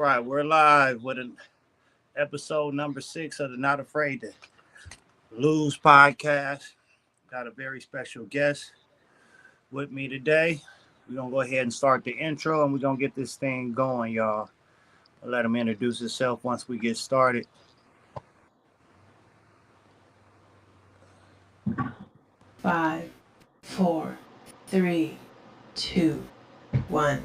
Right, we're live with an episode number 6 of the Not Afraid to Lose podcast. Got a very special guest with me today. We're going to go ahead and start the intro and we're going to get this thing going, y'all. I'll let him introduce himself once we get started. Five, four, three, two, one.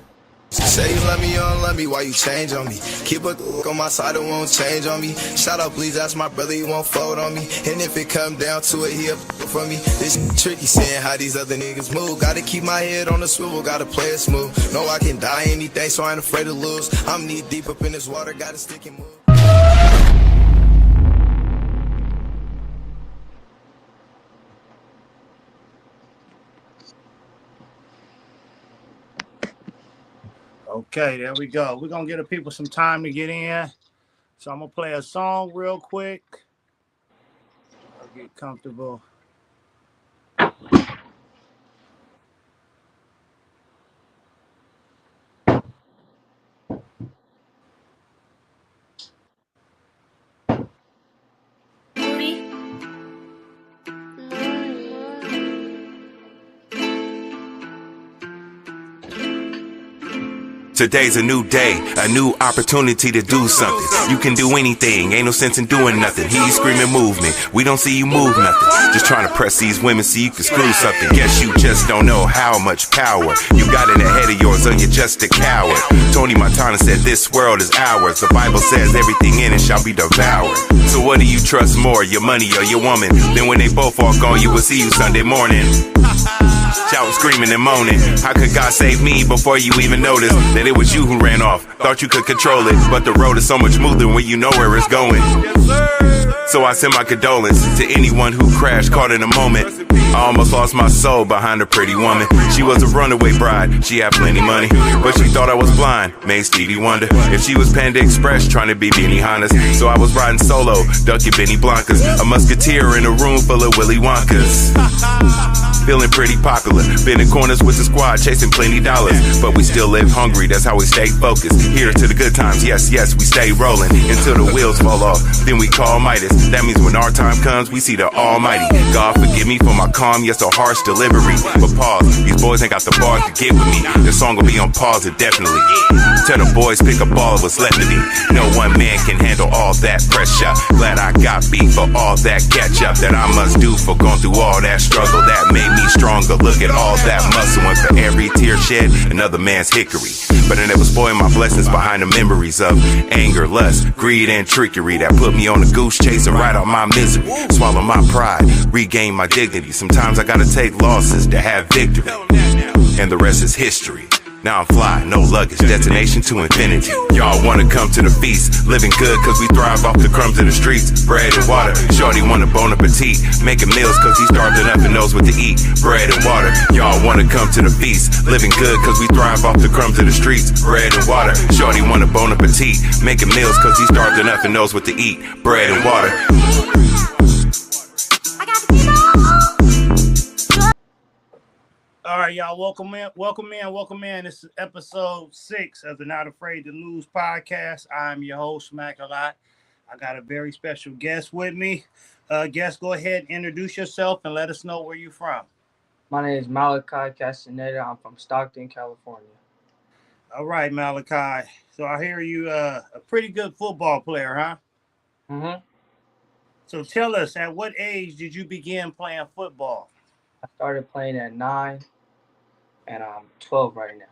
Say you love me, you don't love me, why you change on me? Keep a on my side, it won't change on me. Shout out, please, that's my brother, he won't fold on me. And if it come down to it, he'll for me. This tricky, seeing how these other niggas move. Gotta keep my head on the swivel, gotta play it smooth. Know I can die anything, so I ain't afraid to lose. I'm knee deep up in this water, gotta stick and move. Okay, there we go. We're going to give the people some time to get in. So I'm going to play a song real quick. I'll get comfortable. Today's a new day, a new opportunity to do something. You can do anything, ain't no sense in doing nothing. He's screaming movement, we don't see you move nothing. Just trying to press these women so you can screw something. Guess you just don't know how much power you got in the head of yours, or you're just a coward. Tony Montana said this world is ours. The Bible says everything in it shall be devoured. So what do you trust more, your money or your woman? Then when they both are gone, you will see you Sunday morning. Shouting, screaming, and moaning. How could God save me before you even noticed that it was you who ran off? Thought you could control it, but the road is so much smoother when you know where it's going. So I send my condolence to anyone who crashed, caught in a moment. I almost lost my soul behind a pretty woman. She was a runaway bride, she had plenty money, but she thought I was blind, made Stevie wonder if she was Panda Express trying to be Benny Hondas. So I was riding solo, ducking Benny Blancas, a musketeer in a room full of Willy Wonkas. Feeling pretty popular, been in corners with the squad, chasing plenty dollars, but we still live hungry, that's how we stay focused. Here to the good times, yes, we stay rolling until the wheels fall off, then we call Midas. That means when our time comes, we see the Almighty. God forgive me for my calm, yet so harsh delivery. But pause, these boys ain't got the bars to get with me. This song will be on pause indefinitely. Tell the boys pick up all of what's left of me. No one man can handle all that pressure. Glad I got beat for all that catch up that I must do for going through all that struggle that made me stronger. Look at all that muscle, and for every tear shed, another man's hickory. But I never spoil my blessings behind the memories of anger, lust, greed, and trickery that put me on a goose chase and ride out my misery. Swallow my pride, regain my dignity. Sometimes I gotta take losses to have victory, and the rest is history. Now I'm fly, no luggage, destination to infinity. Y'all wanna come to the feast, living good cause we thrive off the crumbs of the streets. Bread and water, shorty wanna bon appetit, making meals cause he starved enough and knows what to eat. Bread and water, y'all wanna come to the feast, living good cause we thrive off the crumbs of the streets. Bread and water, shorty wanna bon appetit, making meals cause he starved enough and knows what to eat. Bread and water. All right, y'all, welcome in. This is episode 6 of the Not Afraid to Lose podcast. I'm your host, Malachi. I got a very special guest with me. Guest, go ahead and introduce yourself and let us know where you're from. My name is Malachi Castaneda. I'm from Stockton, California. All right, Malachi. So I hear you a pretty good football player, huh? Mm-hmm. So tell us, at what age did you begin playing football? I started playing at 9, and I'm 12 right now.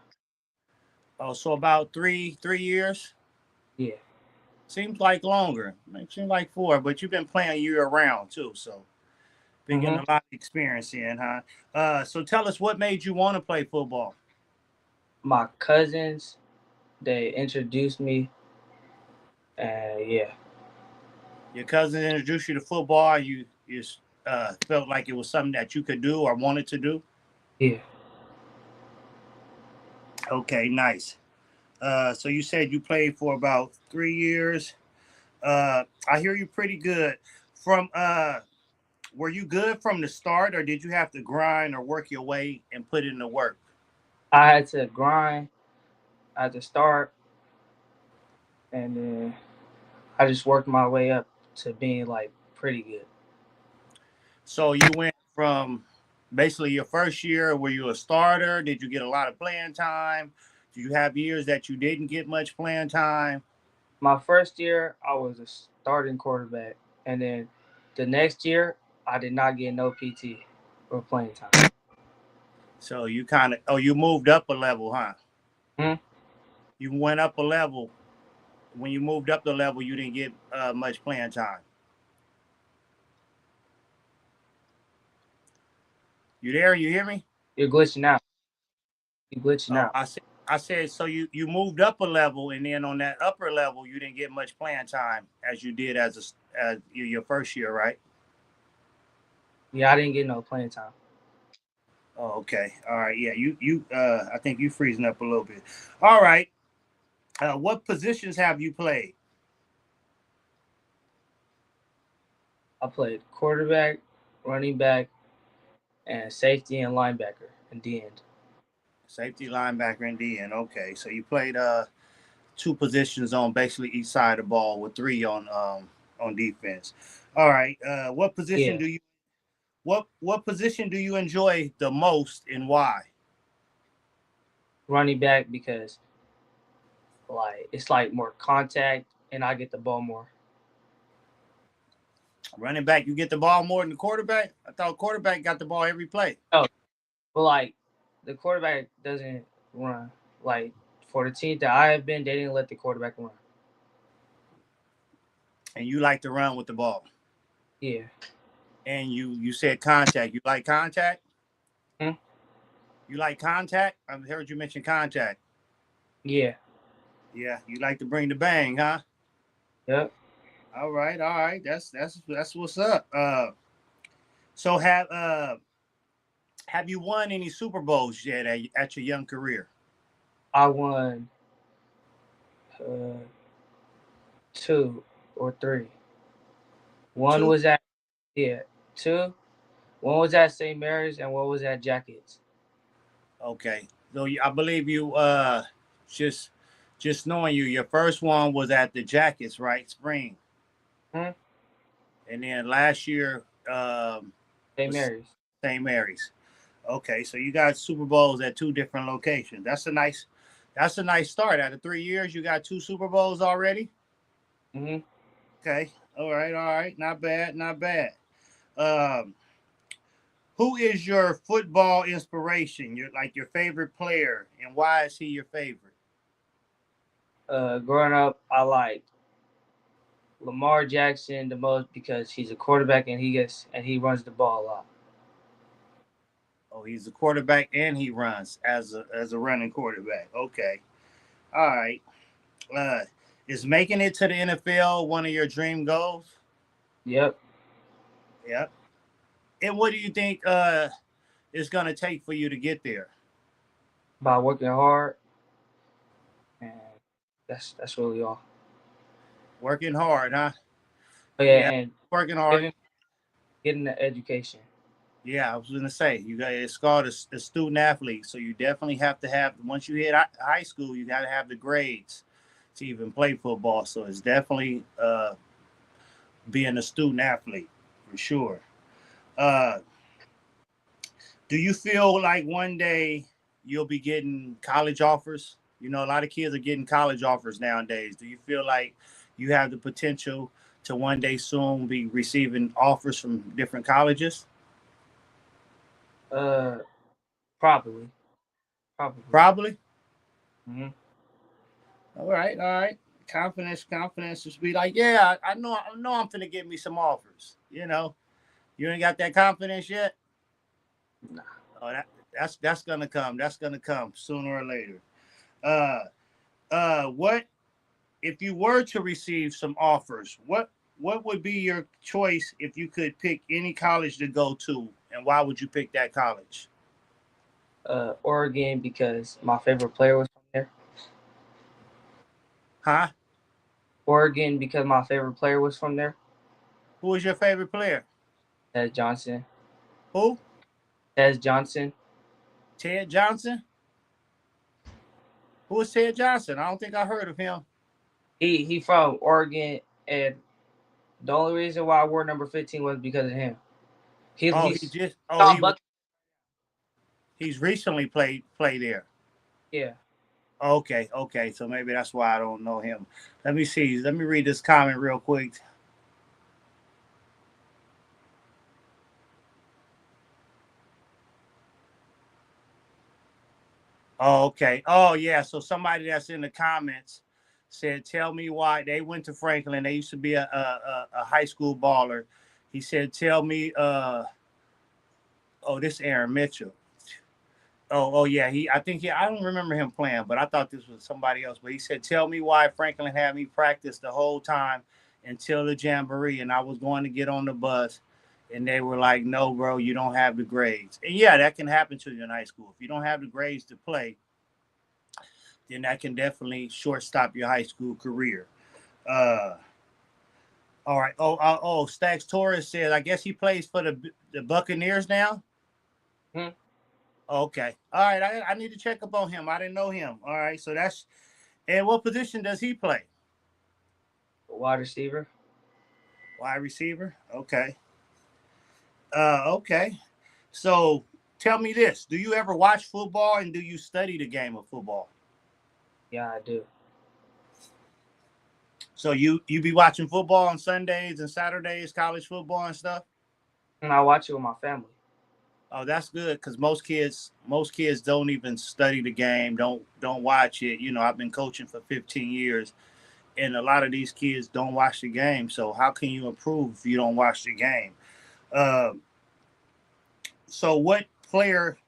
Oh, so about three years? Yeah. Seems like longer. It seems like 4, but you've been playing year-round, too, so been getting a lot of experience in, huh? So tell us, what made you want to play football? My cousins, they introduced me, and yeah. Your cousin introduced you to football, you felt like it was something that you could do or wanted to do? Yeah. Okay, nice. So you said you played for about 3 years. I hear you pretty good. Were you good from the start, or did you have to grind or work your way and put in the work? I had to grind at the start, and then I just worked my way up to being like pretty good. So you went from basically your first year, were you a starter? Did you get a lot of playing time? Do you have years that you didn't get much playing time? My first year, I was a starting quarterback, and then the next year, I did not get no PT or playing time. So you kind of, oh, you moved up a level, huh? Hmm? You went up a level. When you moved up the level, you didn't get much playing time. You there? You hear me? You're glitching out. You're glitching Oh, out. I said, so you moved up a level, and then on that upper level, you didn't get much playing time as you did as your first year, right? Yeah, I didn't get no playing time. Oh, okay. All right. Yeah, I think you freezing up a little bit. All right. What positions have you played? I played quarterback, running back, and safety and linebacker and D end. Safety, linebacker, and DN. Okay, so you played two positions on basically each side of the ball with three on defense. All right. What position Yeah, do you what position do you enjoy the most and why? running back because like it's like more contact and I get the ball more. Running back, you get the ball more than the quarterback. I thought quarterback got the ball every play. Oh, but like the quarterback doesn't run. Like for the team that I have been, they didn't let the quarterback run. And you like to run with the ball. Yeah. And you said contact. You like contact? Hmm? You like contact? I heard you mention contact. Yeah. Yeah, you like to bring the bang, huh? Yep. All right, all right. That's what's up. So have you won any Super Bowls yet at your young career? I won uh, two or three. One Two. was at yeah, two. One was at St. Mary's and one was at Jackets. Okay. So I believe you just just knowing you, your first one was at the Jackets, right? Spring. Hmm? And then last year St. was Mary's. St. Mary's. Okay, so you got Super Bowls at two different locations. That's a nice start. Out of 3 years, you got two Super Bowls already. Hmm. Okay. All right, all right. Not bad, not bad. Um, who is your football inspiration? Your favorite player, and why is he your favorite? Growing up, I liked Lamar Jackson the most because he's a quarterback and he runs the ball a lot. Oh, he's a quarterback and he runs as a running quarterback. Okay. All right. Uh, is making it to the NFL one of your dream goals? Yep. Yep. And what do you think it's gonna take for you to get there? By working hard, and that's really all. Working hard, huh? Oh yeah, Yeah, and working hard. getting getting the education. Yeah, I was gonna say it's called a student athlete, so you definitely have to have once you hit high school, you got to have the grades to even play football. So it's definitely being a student athlete for sure. Uh, do you feel like one day you'll be getting college offers? You know, a lot of kids are getting college offers nowadays. Do you feel like you have the potential to one day soon be receiving offers from different colleges? Uh, probably, probably. Probably. Hmm. All right, all right. Confidence. Just be like, yeah, I know I'm finna get me some offers. You ain't got that confidence yet. Nah. Oh, that's gonna come. That's gonna come sooner or later. Uh, what if you were to receive some offers? What would be your choice if you could pick any college to go to, and why would you pick that college? Oregon because my favorite player was from there. Huh? Oregon because my favorite player was from there. Who is your favorite player? Ted Johnson. Who? Ted Johnson. Ted Johnson. Who is Ted Johnson? I don't think I heard of him. He from Oregon, and the only reason why I wore number 15 was because of him. Oh, He's Tom Buck. he's recently played there. Yeah. Okay, okay. So maybe that's why I don't know him. Let me see. Let me read this comment real quick. Oh, okay. Oh, yeah. So somebody that's in the comments said, "Tell me why they went to Franklin. They used to be a high school baller." He said, "Tell me." Oh, this Aaron Mitchell. Oh, yeah. I think I don't remember him playing, but I thought this was somebody else. But he said, "Tell me why Franklin had me practice the whole time until the jamboree, and I was going to get on the bus." And they were like, "No, bro, you don't have the grades." And yeah, that can happen to you in high school. If you don't have the grades to play, then that can definitely shortstop your high school career. Uh, all right. Stax Torres says, I guess he plays for the Buccaneers now. Hmm. Okay. All right. I need to check up on him. I didn't know him. All right. So that's, and what position does he play? Wide receiver. Wide receiver. Okay. Okay. So tell me this: do you ever watch football and do you study the game of football? Yeah, I do. So you be watching football on Sundays and Saturdays, college football and stuff? And I watch it with my family. Oh, that's good because most kids don't even study the game, don't watch it. You know, I've been coaching for 15 years, and a lot of these kids don't watch the game. So how can you improve if you don't watch the game? Uh, so what player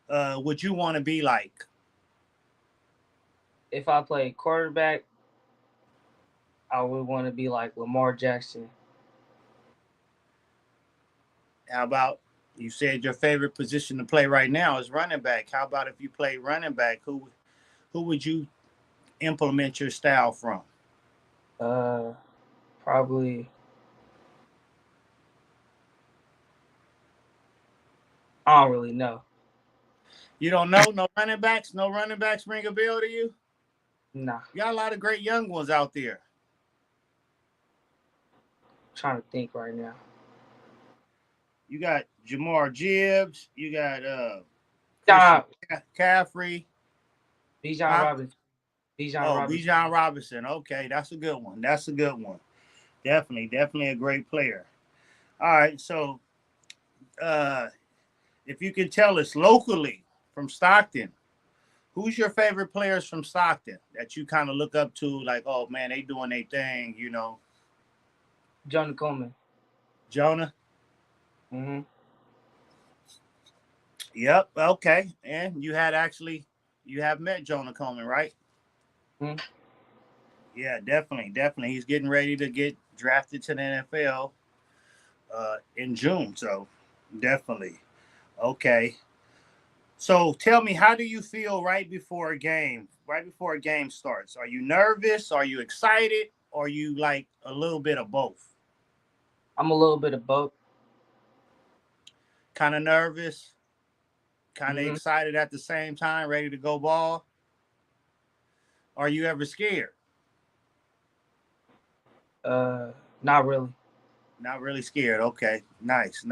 would you want to be like? If I play quarterback, I would want to be like Lamar Jackson. How about you said your favorite position to play right now is running back? How about if you play running back? Who would you implement your style from? Uh, Probably. I don't really know. You don't know no running backs? No running backs ring a bell to you? Nah. You got a lot of great young ones out there. I'm trying to think right now. You got Jamar Gibbs. You got Christian John Caffrey. Bijan Huh? Robinson. Bijan Oh, Robinson. Bijan Robinson. Okay, that's a good one. That's a good one. Definitely a great player. All right, so uh, if you can tell us locally from Stockton, who's your favorite players from Stockton that you kind of look up to? Like, oh man, they doing their thing. You know, Jonah Coleman. Jonah. Mm-hmm. Yep. Okay, and you have met Jonah Coleman, right? Mm-hmm. Yeah, definitely. He's getting ready to get drafted to the NFL in June. So definitely. Okay. So tell me, how do you feel right before a game? Right before a game starts, are you nervous? Are you excited? Or are you like a little bit of both? I'm a little bit of both. Kind of nervous, kind of Mm-hmm. excited at the same time, ready to go ball. Are you ever scared? Not really. Not really scared. Okay, nice.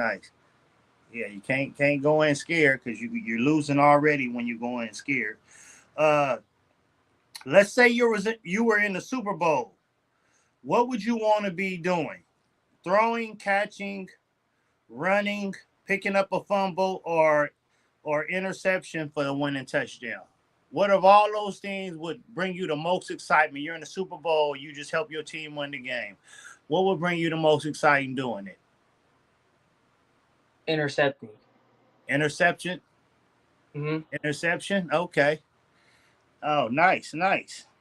Yeah, you can't go in scared because you're losing already when you go in scared. Uh, let's say you were in the Super Bowl. What would you want to be doing? Throwing, catching, running, picking up a fumble, or interception for the winning touchdown? What of all those things would bring you the most excitement? You're in the Super Bowl. You just help your team win the game. What would bring you the most exciting doing it? Intercepting. Interception. Mm-hmm. Interception. Okay. Oh, nice.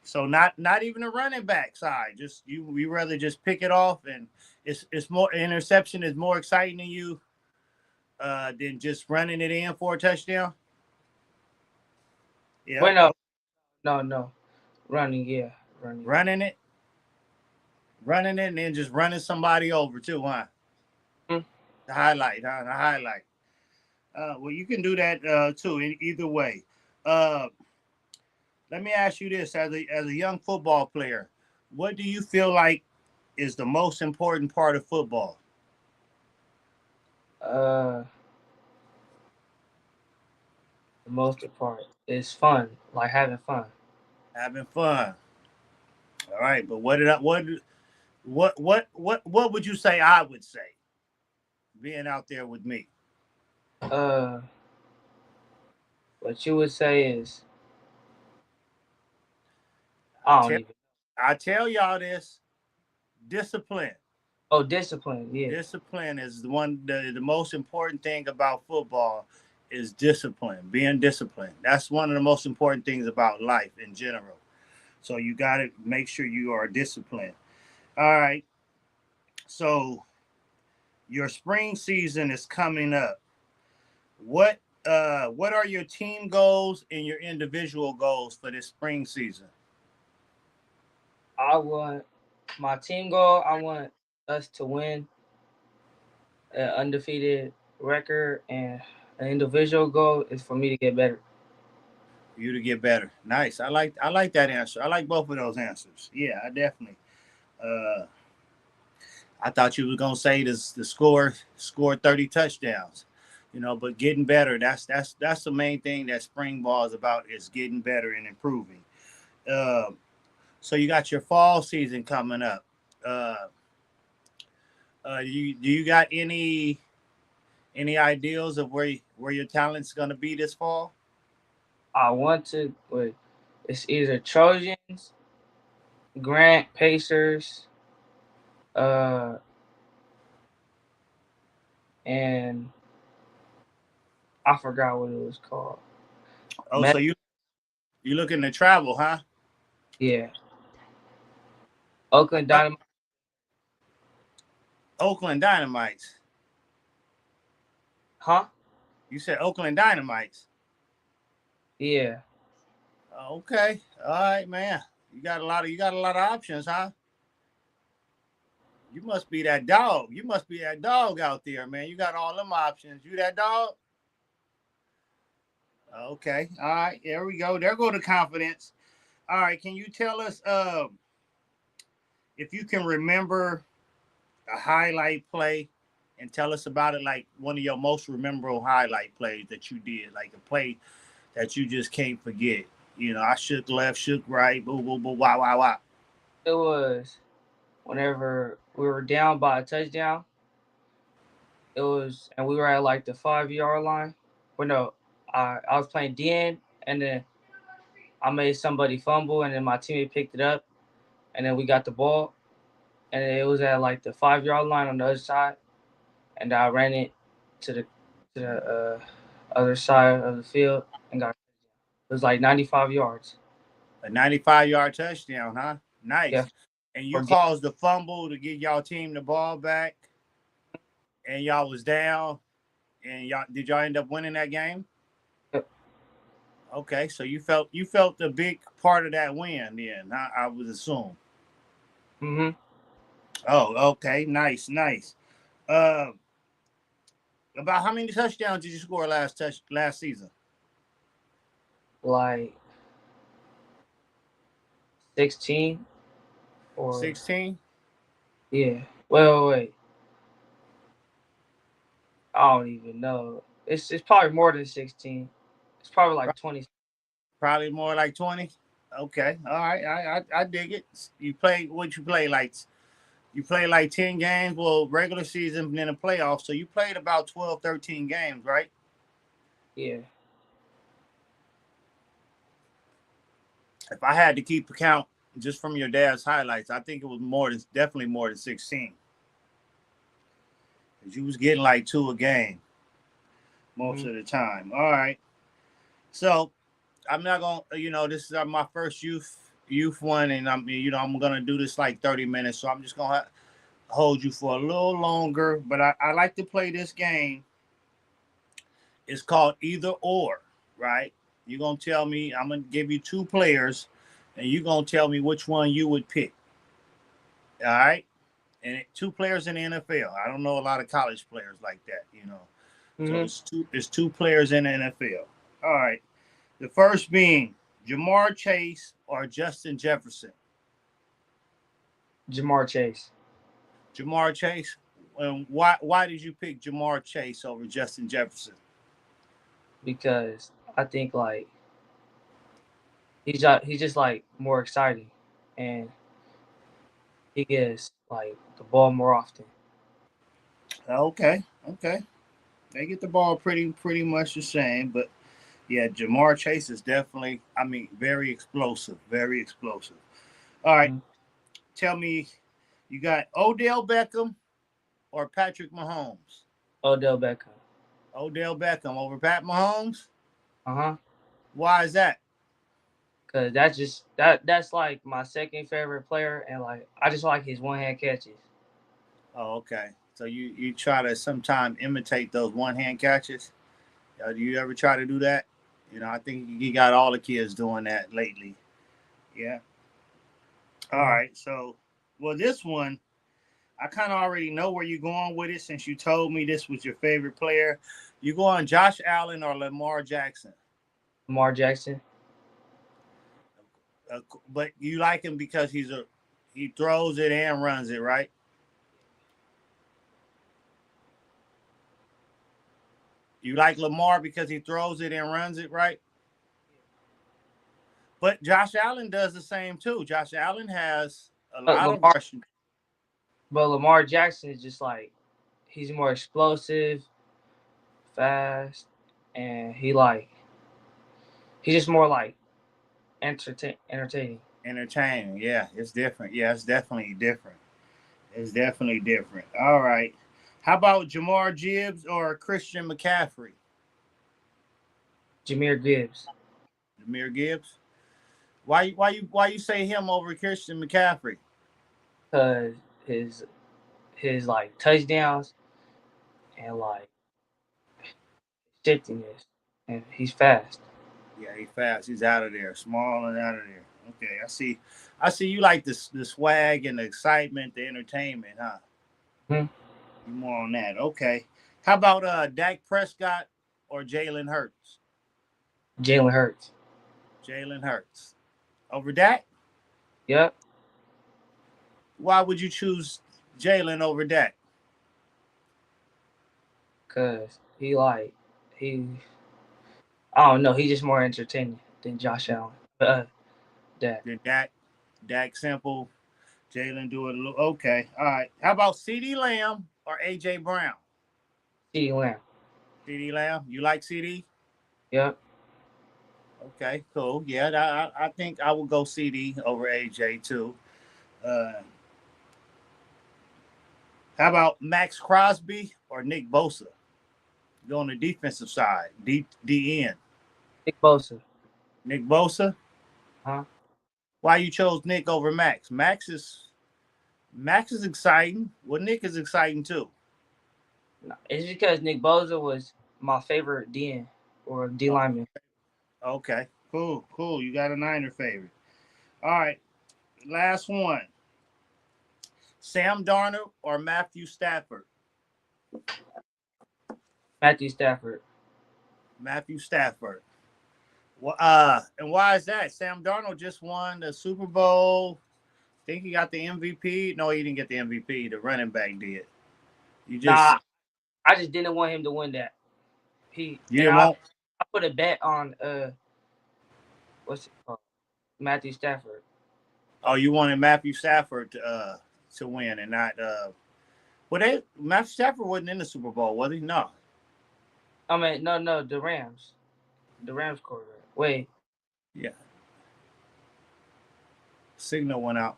So not even a running back side. Just you rather just pick it off, and it's more interception is more exciting to you than just running it in for a touchdown. Wait, Yep. no. Running, yeah. Running. Running it, and then just running somebody over too, huh? Mm-hmm. The highlight, huh? The highlight. Well, you can do that too. In either way. Uh, Let me ask you this: as a young football player, what do you feel like is the most important part of football? The most part is fun, like having fun. Having fun. All right, but what would you say I would say being out there with me? Uh, what you would say is, I I don't tell even. I tell y'all this, discipline. Oh, discipline. Yeah. Discipline is the most important thing about football is discipline, being disciplined. That's one of the most important things about life in general. So you got to make sure you are disciplined. All right. So your spring season is coming up. What are your team goals and your individual goals for this spring season? I want my team goal. I want us to win an undefeated record, and an individual goal is for me to get better. For you to get better. Nice. I like that answer. I like both of those answers. Yeah, I definitely. Uh, I thought you were gonna say this the score 30 touchdowns. But getting better, that's the main thing that spring ball is about, is getting better and improving. Uh, so you got your fall season coming up. Uh, do you got any ideals of where your talent's gonna be this fall? I want to. But it's either Trojans, Grant, Pacers, uh, and I forgot what it was called. Oh, Met, so you looking to travel, huh? yeah, Oakland Uh, Dynamite. Oakland Dynamites. Huh? You said Oakland Dynamites. Yeah. Okay. All right, man. You got a lot of options, huh? You must be that dog. You must be that dog out there, man. You got all them options. You that dog? Okay. All right. There we go. There go the confidence. All right. Can you tell us if you can remember a highlight play and tell us about it, like one of your most memorable highlight plays that you did, like a play that you just can't forget? I shook left, shook right, boo, boo, boo, wow, wow, wow. It was whenever we were down by a touchdown. It was, and we were at like the 5 yard line. Well, no, I was playing DN, and then I made somebody fumble, and then my teammate picked it up, and then we got the ball, and it was at like the 5 yard line on the other side, and I ran it to the other side of the field and got. It was like 95 yards. A 95-yard touchdown, huh? Yeah, Nice. And you for game. caused the fumble to get y'all team the ball back, and y'all was down, and y'all end up winning that game? Yep. Okay, so you felt a big part of that win then, I would assume. Mhm. Oh, okay, nice, nice. Uh, about how many touchdowns did you score last season? Like 16 or 16. yeah. Well, wait. I don't even know. It's probably more than 16. It's probably like 20. Probably more like 20. Okay, all right, I dig it. You play like 10 games, well, regular season and then a playoff. So you played about 12, 13 games, right? Yeah. If I had to keep account just from your dad's highlights, I think it was definitely more than 16. Because you was getting like two a game most Mhm. of the time. All right. So I'm not gonna, this is my first youth one, and I'm gonna do this like 30 minutes. So I'm just gonna hold you for a little longer. But I like to play this game. It's called either or, right? You're gonna tell me, I'm gonna give you two players, and you're gonna tell me which one you would pick. All right. And two players in the NFL. I don't know a lot of college players like that. So Mhm. it's two players in the NFL. All right. The first being Jamar Chase or Justin Jefferson. Jamar Chase. Jamar Chase. And why did you pick Jamar Chase over Justin Jefferson? Because I think like he's just like more exciting, and he gets like the ball more often. Okay, okay. They get the ball pretty much the same, but yeah, Jamar Chase is definitely, I mean, very explosive, very explosive. All right, Mm-hmm. tell me, you got Odell Beckham or Patrick Mahomes? Odell Beckham. Odell Beckham over Pat Mahomes? Uh-huh. Why is that? Cause that's like my second favorite player, and like I just like his one hand catches. Oh, okay. So you try to sometime imitate those one hand catches? Do you ever try to do that? I think you got all the kids doing that lately. Yeah. All Uh-huh. right. So, well, this one, I kind of already know where you're going with it since you told me this was your favorite player. You go on Josh Allen or Lamar Jackson? Lamar Jackson. But you like him because he throws it and runs it, right? You like Lamar because he throws it and runs it, right? But Josh Allen does the same too. Josh Allen has a But lot of Lamar, rushing. but Lamar Jackson is just like he's more explosive, fast, and he's just more like entertaining. Entertaining. Yeah, it's different. Yeah, it's definitely different. It's definitely different. All right. How about Jamar Gibbs or Christian McCaffrey? Jameer Gibbs. Jameer Gibbs. Why you say him over Christian McCaffrey? Cause his his like touchdowns and like shiftiness, and he's fast. Yeah, he's fast. He's out of there. Small and out of there. Okay, I see. I see you like the swag and the excitement, the entertainment, huh? Hmm. You more on that. Okay. How about Dak Prescott or Jalen Hurts? Jalen Hurts. Jalen Hurts. Over Dak? Yep. Why would you choose Jalen over Dak? Cause he I don't know, he's just more entertaining than Josh Allen. That Then Dak simple. Jalen do it a little. Okay. All right. How about CeeDee Lamb or AJ Brown? CeeDee Lamb. CeeDee Lamb. You like CD? Yep. Okay, cool. Yeah, I think I would go CD over AJ too. Uh, how about Max Crosby or Nick Bosa? Go on the defensive side, DN. Nick Bosa. Nick Bosa. Huh? Why you chose Nick over Max? Max is exciting. Well, Nick is exciting too. No, it's because Nick Bosa was my favorite DN or D Oh, lineman. okay, cool. You got a Niner favorite. All right, last one. Sam Darnold or Matthew Stafford? Matthew Stafford. Matthew Stafford. Well, and why is that? Sam Darnold just won the Super Bowl. Think he got the MVP? No, he didn't get the MVP. The running back did. You just Nah, I just didn't want him to win that. He you and didn't want. I put a bet on what's it called? Matthew Stafford. Oh, you wanted Matthew Stafford to win and not. Well, Matthew Stafford wasn't in the Super Bowl, was he? No. I mean, no, the Rams. The Rams quarterback. Wait, Yeah. Signal went out.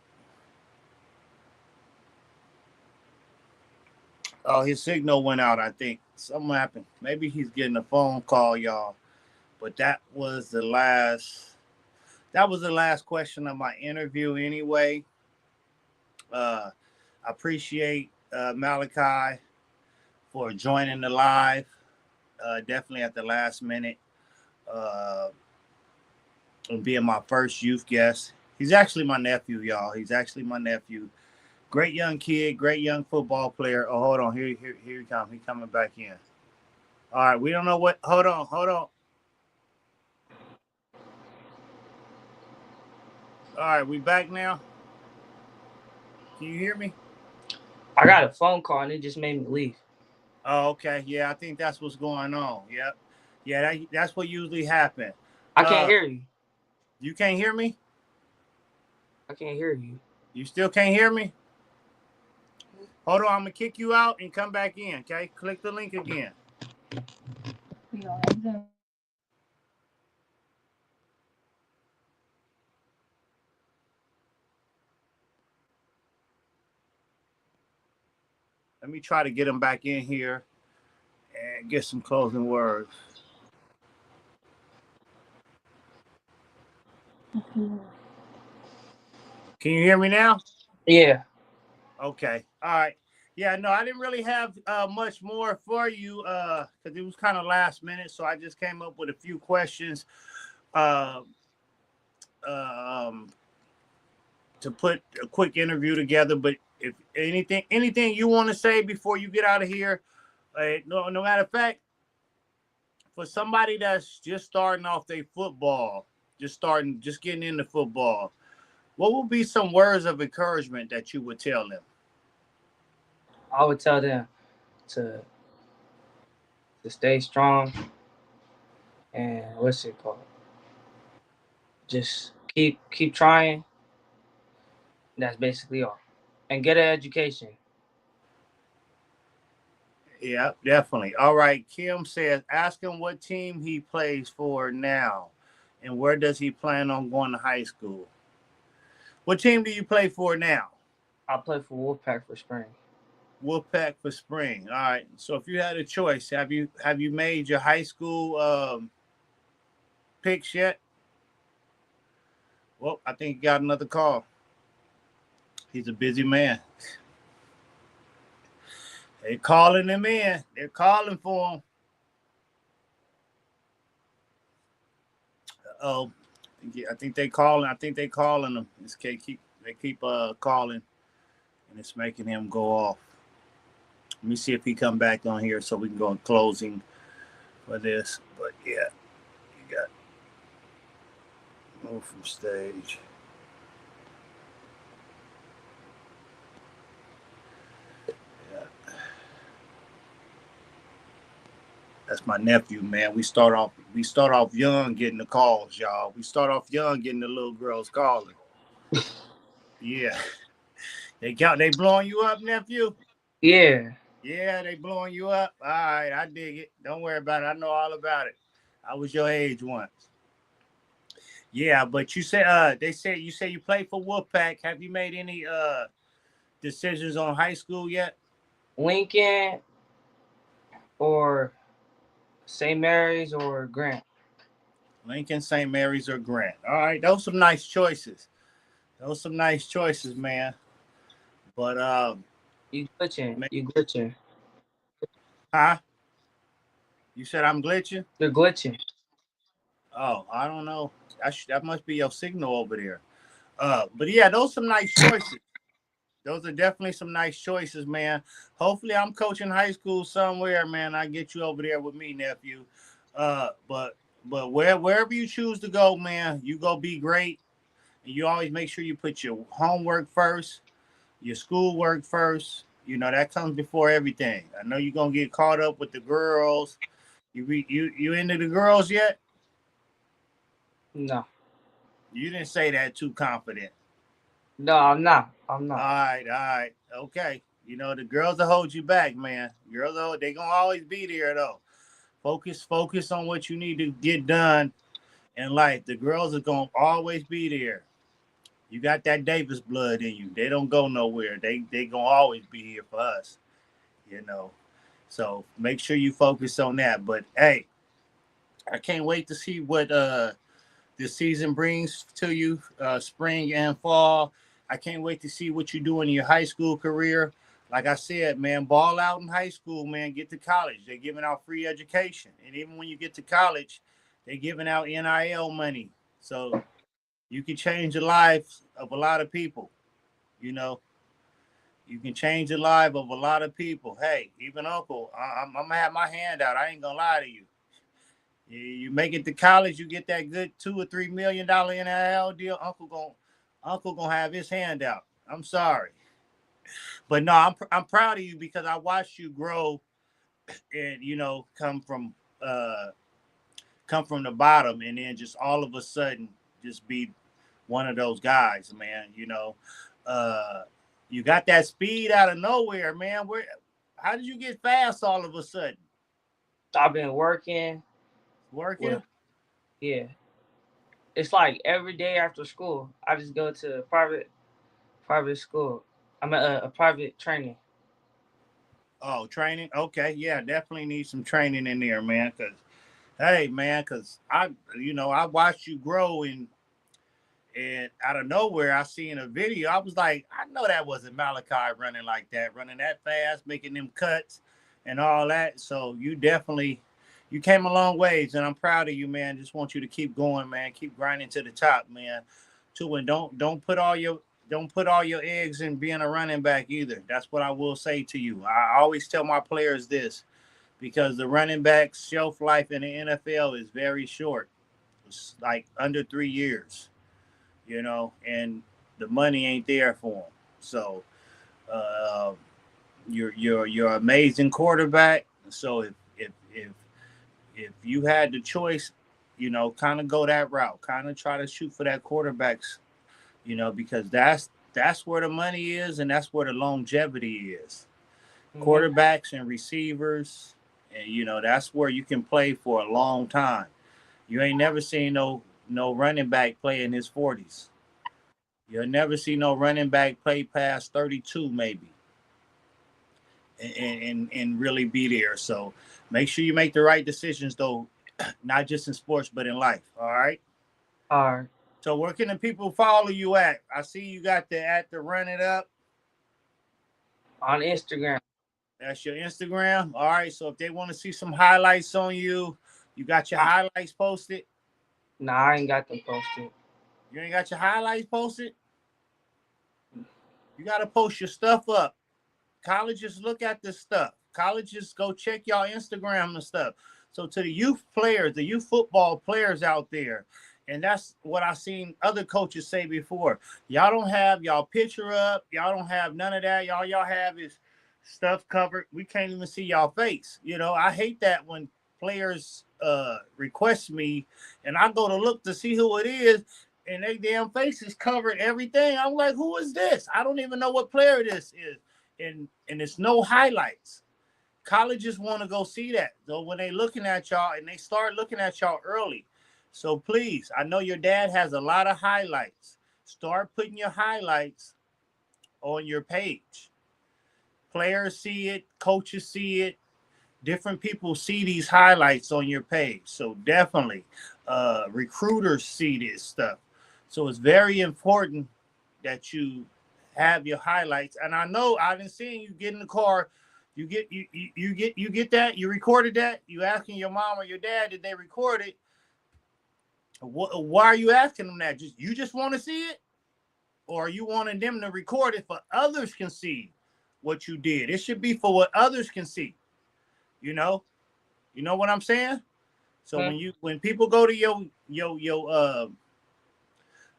Oh, his signal went out. I think something happened. Maybe he's getting a phone call, y'all. But that was the last. That was the last question of my interview, anyway. I appreciate Malachi for joining the live. Definitely at the last minute, and being my first youth guest. He's actually my nephew, y'all. He's actually my nephew. Great young kid, great young football player. Oh, hold on. Here he comes. He's coming back in. All right, we don't know what. Hold on. All right, we back now. Can you hear me? I got a phone call and it just made me leave. Oh, okay. Yeah, I think that's what's going on. Yep. Yeah, that's what usually happens. I can't hear you. You can't hear me? I can't hear you. You still can't hear me? Hold on, I'm gonna kick you out and come back in. Okay, click the link again. Let me try to get him back in here and get some closing words. Can you hear me now? Yeah. Okay. All right. Yeah, no, I didn't really have much more for you because it was kind of last minute. So I just came up with a few questions uh, um, to put a quick interview together. But if anything you want to say before you get out of here, no matter of fact, for somebody that's just starting off their football, just getting into football, what would be some words of encouragement that you would tell them? I would tell them to stay strong and what's it called? Just keep trying. That's basically all. And get an education. Yeah, definitely. All right. Kim says, ask him what team he plays for now and where does he plan on going to high school? What team do you play for now? I play for Wolfpack for spring. Wolfpack for spring. All right. So if you had a choice, have you made your high school picks yet? Well, I think you got another call. He's a busy man. They're calling him in. They're calling for him. Oh, I think they calling. I think they calling him. They keep calling, and it's making him go off. Let me see if he come back on here so we can go in closing for this. But yeah, you got move from stage. That's my nephew, man. We start off young getting the calls, y'all. We start off young getting the little girls calling. Yeah. They blowing you up, nephew? Yeah. Yeah, they blowing you up. All right, I dig it. Don't worry about it. I know all about it. I was your age once. Yeah, but you said you say you played for Wolfpack. Have you made any decisions on high school yet? Lincoln or St. Mary's or Grant. Lincoln, St. Mary's, or Grant. All right, those some nice choices. Those some nice choices, man. But You glitching. huh? You said I'm glitching? You're glitching. Oh, I don't know. That must be your signal over there. But yeah, those some nice choices. Those are definitely some nice choices, man. Hopefully, I'm coaching high school somewhere, man. I get you over there with me, nephew. But wherever you choose to go, man, you go be great. And you always make sure you put your homework first, your schoolwork first. You know that comes before everything. I know you're gonna get caught up with the girls. You into the girls yet? No. You didn't say that too confident. No, I'm not. All right, okay. You know the girls will hold you back, man. They gonna always be there though. Focus on what you need to get done in life. The girls are gonna always be there. You got that Davis blood in you. They don't go nowhere. They gonna always be here for us. You know. So make sure you focus on that. But hey, I can't wait to see what this season brings to you, spring and fall. I can't wait to see what you do in your high school career. Like I said, man, ball out in high school, man. Get to college. They're giving out free education. And even when you get to college, they're giving out NIL money. So you can change the lives of a lot of people. You know, you can change the life of a lot of people. Hey, even Uncle, I'm going to have my hand out. I ain't going to lie to you. You make it to college, you get that good $2 or $3 million NIL deal. Uncle gonna have his hand out. I'm sorry. But no, I'm proud of you because I watched you grow and uh come from the bottom and then just all of a sudden just be one of those guys, man. You got that speed out of nowhere, man. How did you get fast all of a sudden? I've been working. Working? Well, yeah. It's like every day after school, I just go to private school. I'm at a private training. Oh, training? Okay, yeah, definitely need some training in there, man. Cause hey, man, cause I watched you grow and out of nowhere, I seen a video. I was like, I know that wasn't Malachi running like that, running that fast, making them cuts and all that. So you came a long ways, and I'm proud of you, man. Just want you to keep going, man. Keep grinding to the top, man. Too, and don't put all your eggs in being a running back either. That's what I will say to you. I always tell my players this because the running back shelf life in the NFL is very short. It's like under 3 years, and the money ain't there for them. So uh, you're an amazing quarterback. So if you had the choice, kind of go that route, kind of try to shoot for that quarterbacks, because that's where the money is and that's where the longevity is. Mm-hmm. Quarterbacks and receivers, and that's where you can play for a long time. You ain't never seen no running back play in his 40s. You'll never see no running back play past 32, maybe, and really be there. So make sure you make the right decisions, though, not just in sports, but in life. All right. All right. So where can the people follow you at? I see you got the Run It Up On Instagram. That's your Instagram. All right. So if they want to see some highlights on you, you got your highlights posted. Nah, I ain't got them posted. You ain't got your highlights posted? You got to post your stuff up. Colleges look at this stuff. Colleges go check y'all Instagram and stuff. So to the youth players, the youth football players out there, and that's what I seen other coaches say before. Y'all don't have y'all picture up. Y'all don't have none of that. Y'all have is stuff covered. We can't even see y'all face. I hate that when players request me and I go to look to see who it is and they damn faces covered everything. I'm like, who is this? I don't even know what player this is. And it's no highlights. Colleges want to go see that. So when they looking at y'all and they start looking at y'all early. So please, I know your dad has a lot of highlights. Start putting your highlights on your page. Players see it, coaches see it, different people see these highlights on your page. So definitely recruiters see this stuff. So it's very important that you have your highlights. And I know I've been seeing you get in the car. You get that, you recorded that. You asking your mom or your dad, did they record it? Why are you asking them that? You just want to see it? Or are you wanting them to record it for others can see what you did? It should be for what others can see. You know what I'm saying? So when people go to your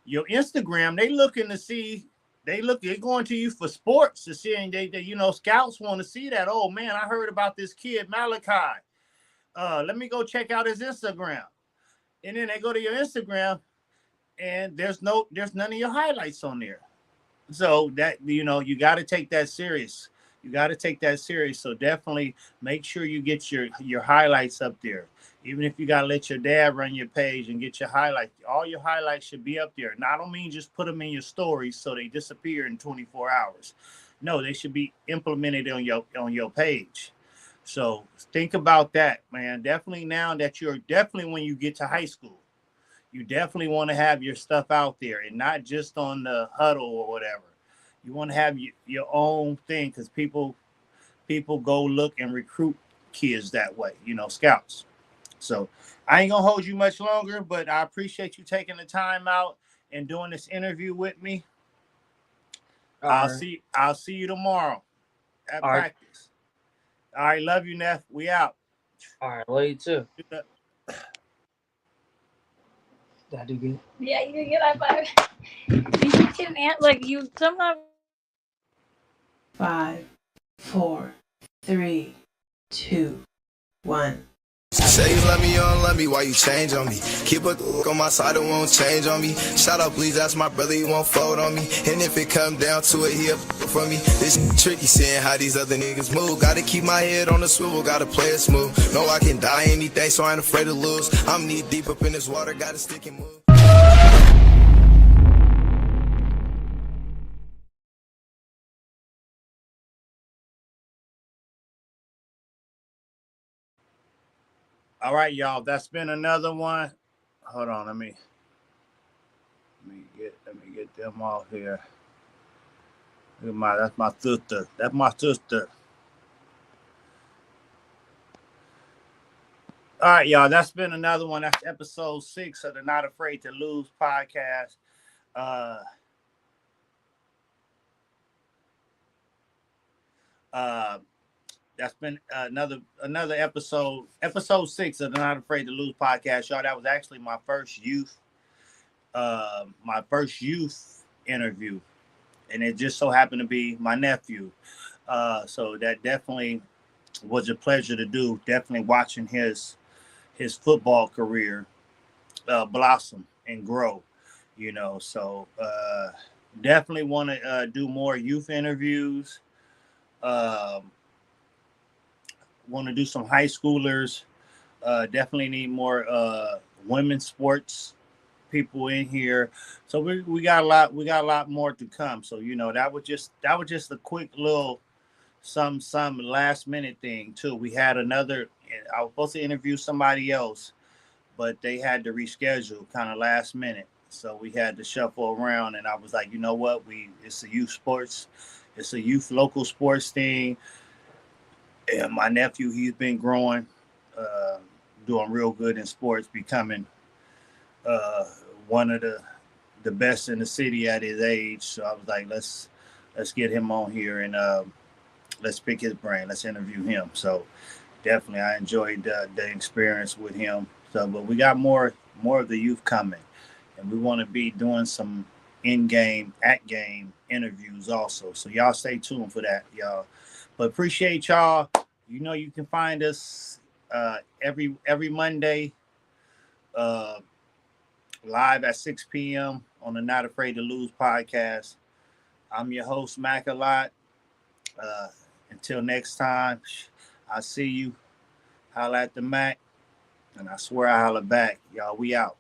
Instagram, they looking to see, they're going to you for sports to see, and they scouts want to see that. Oh man, I heard about this kid Malachi. Let me go check out his Instagram. And then they go to your Instagram and there's none of your highlights on there. So that, you got to take that serious. You got to take that serious. So definitely make sure you get your highlights up there. Even if you got to let your dad run your page and get your highlights, all your highlights should be up there. Now, I don't mean just put them in your stories so they disappear in 24 hours. No, they should be implemented on your page. So think about that, man. Definitely now that when you get to high school, you definitely want to have your stuff out there and not just on the huddle or whatever. You want to have your own thing because people go look and recruit kids that way, scouts. So I ain't gonna hold you much longer, but I appreciate you taking the time out and doing this interview with me. I'll see you tomorrow at practice. All right, love you, Neff. We out. All right, love you too. Did I do good? Yeah, you did good. High five. You too, man. Like you somehow 5, 4, 3, 2, 1. Say you love me, why you change on me? Keep a on my side, it won't change on me. Shout out, please, that's my brother, he won't fold on me. And if it come down to it, he'll for me. This tricky, seeing how these other niggas move. Gotta keep my head on the swivel, gotta play it smooth. Know I can die anything, so I ain't afraid to lose. I'm knee deep up in this water, gotta stick and move. All right, y'all. That's been another one. Hold on, let me get them off here. That's my sister. That's my sister. All right, y'all. That's been another one. That's episode 6 of the Not Afraid to Lose podcast. That's been another episode 6 of the Not Afraid to Lose podcast, y'all. That was actually my first youth interview, and it just so happened to be my nephew. So that definitely was a pleasure to do. Definitely watching his football career blossom and grow, so definitely want to do more youth interviews. Want to do some high schoolers. Definitely need more women's sports people in here. So we got a lot more to come. So that was just a quick little some last minute thing too. We had another. I was supposed to interview somebody else, but they had to reschedule kind of last minute. So we had to shuffle around, and I was like, you know what? It's a youth sports, it's a youth local sports thing. And my nephew, he's been growing, doing real good in sports, becoming one of the best in the city at his age. So I was like, let's get him on here and let's pick his brain. Let's interview him. So definitely, I enjoyed the experience with him. So, but we got more of the youth coming, and we want to be doing some in-game, at-game interviews also. So y'all stay tuned for that, y'all. But appreciate y'all. You can find us every Monday live at 6 p.m. on the Not Afraid to Lose podcast. I'm your host, Mac a lot. Until next time, I'll see you. Holla at the Mac, and I swear I holla back. Y'all, we out.